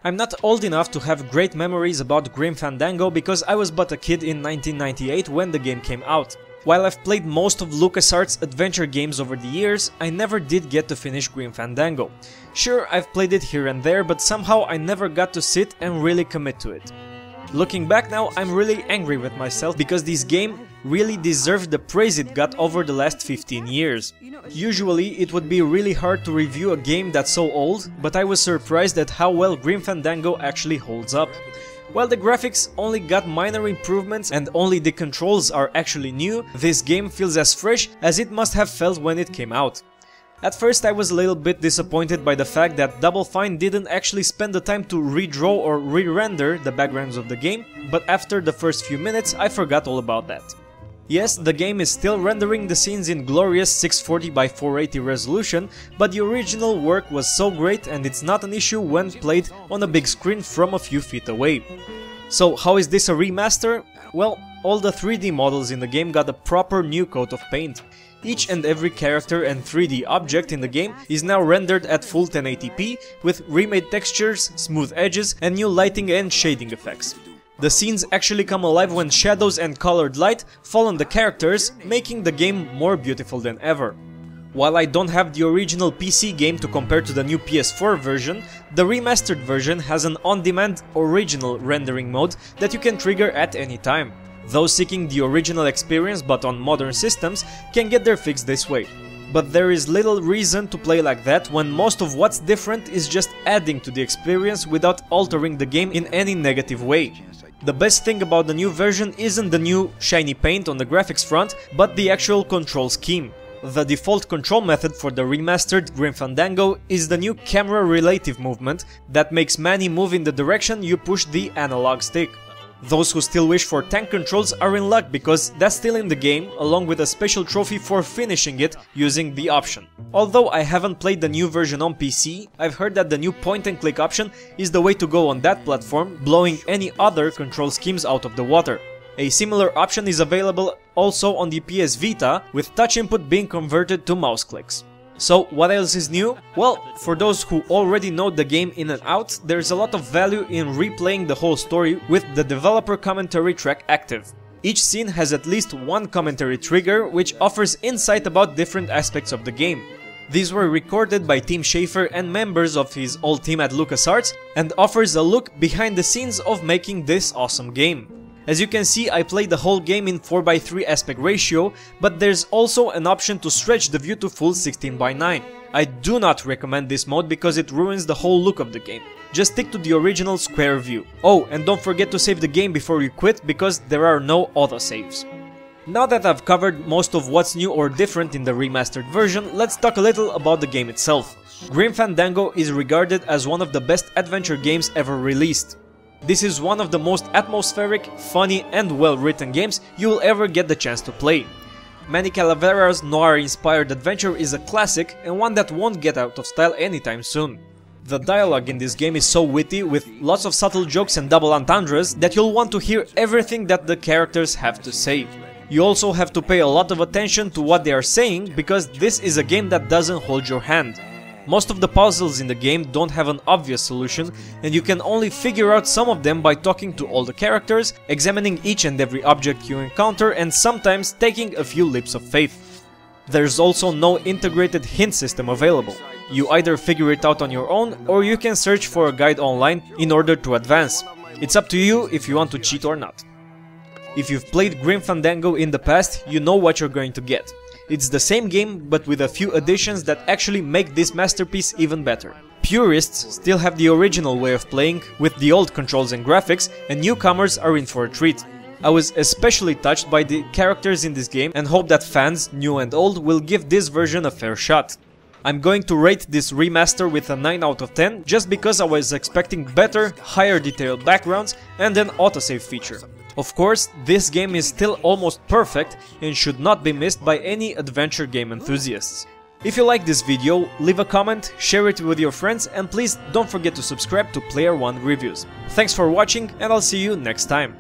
I'm not old enough to have great memories about Grim Fandango because I was but a kid in 1998 when the game came out. While I've played most of LucasArts' adventure games over the years, I never did get to finish Grim Fandango. Sure, I've played it here and there, but somehow I never got to sit and really commit to it. Looking back now, I'm really angry with myself because this game really deserved the praise it got over the last 15 years. Usually it would be really hard to review a game that's so old, but I was surprised at how well Grim Fandango actually holds up. While the graphics only got minor improvements and only the controls are actually new, this game feels as fresh as it must have felt when it came out. At first I was a little bit disappointed by the fact that Double Fine didn't actually spend the time to redraw or re-render the backgrounds of the game, but after the first few minutes I forgot all about that. Yes, the game is still rendering the scenes in glorious 640 by 480 resolution, but the original work was so great and it's not an issue when played on a big screen from a few feet away. So how is this a remaster? Well, all the 3D models in the game got a proper new coat of paint. Each and every character and 3D object in the game is now rendered at full 1080p with remade textures, smooth edges and new lighting and shading effects. The scenes actually come alive when shadows and colored light fall on the characters, making the game more beautiful than ever. While I don't have the original PC game to compare to the new PS4 version, the remastered version has an on-demand original rendering mode that you can trigger at any time. Those seeking the original experience but on modern systems can get their fix this way. But there is little reason to play like that when most of what's different is just adding to the experience without altering the game in any negative way. The best thing about the new version isn't the new shiny paint on the graphics front, but the actual control scheme. The default control method for the remastered Grim Fandango is the new camera relative movement that makes Manny move in the direction you push the analog stick. Those who still wish for tank controls are in luck because that's still in the game, along with a special trophy for finishing it using the option. Although I haven't played the new version on PC, I've heard that the new point and click option is the way to go on that platform, blowing any other control schemes out of the water. A similar option is available also on the PS Vita, with touch input being converted to mouse clicks. So what else is new? Well, for those who already know the game in and out, there's a lot of value in replaying the whole story with the developer commentary track active. Each scene has at least one commentary trigger which offers insight about different aspects of the game. These were recorded by Tim Schafer and members of his old team at LucasArts and offers a look behind the scenes of making this awesome game. As you can see, I played the whole game in 4:3 aspect ratio, but there's also an option to stretch the view to full 16:9. I do not recommend this mode because it ruins the whole look of the game. Just stick to the original square view. Oh, and don't forget to save the game before you quit because there are no autosaves. Now that I've covered most of what's new or different in the remastered version, let's talk a little about the game itself. Grim Fandango is regarded as one of the best adventure games ever released. This is one of the most atmospheric, funny and well-written games you will ever get the chance to play. Manny Calavera's noir-inspired adventure is a classic and one that won't get out of style anytime soon. The dialogue in this game is so witty, with lots of subtle jokes and double entendres, that you'll want to hear everything that the characters have to say. You also have to pay a lot of attention to what they are saying, because this is a game that doesn't hold your hand. Most of the puzzles in the game don't have an obvious solution, and you can only figure out some of them by talking to all the characters, examining each and every object you encounter, and sometimes taking a few leaps of faith. There's also no integrated hint system available. You either figure it out on your own, or you can search for a guide online in order to advance. It's up to you if you want to cheat or not. If you've played Grim Fandango in the past, you know what you're going to get. It's the same game, but with a few additions that actually make this masterpiece even better. Purists still have the original way of playing, with the old controls and graphics, and newcomers are in for a treat. I was especially touched by the characters in this game and hope that fans, new and old, will give this version a fair shot. I'm going to rate this remaster with a 9 out of 10 just because I was expecting better, higher detailed backgrounds and an autosave feature. Of course, this game is still almost perfect and should not be missed by any adventure game enthusiasts. If you like this video, leave a comment, share it with your friends, and please don't forget to subscribe to Player-One Reviews. Thanks for watching, and I'll see you next time.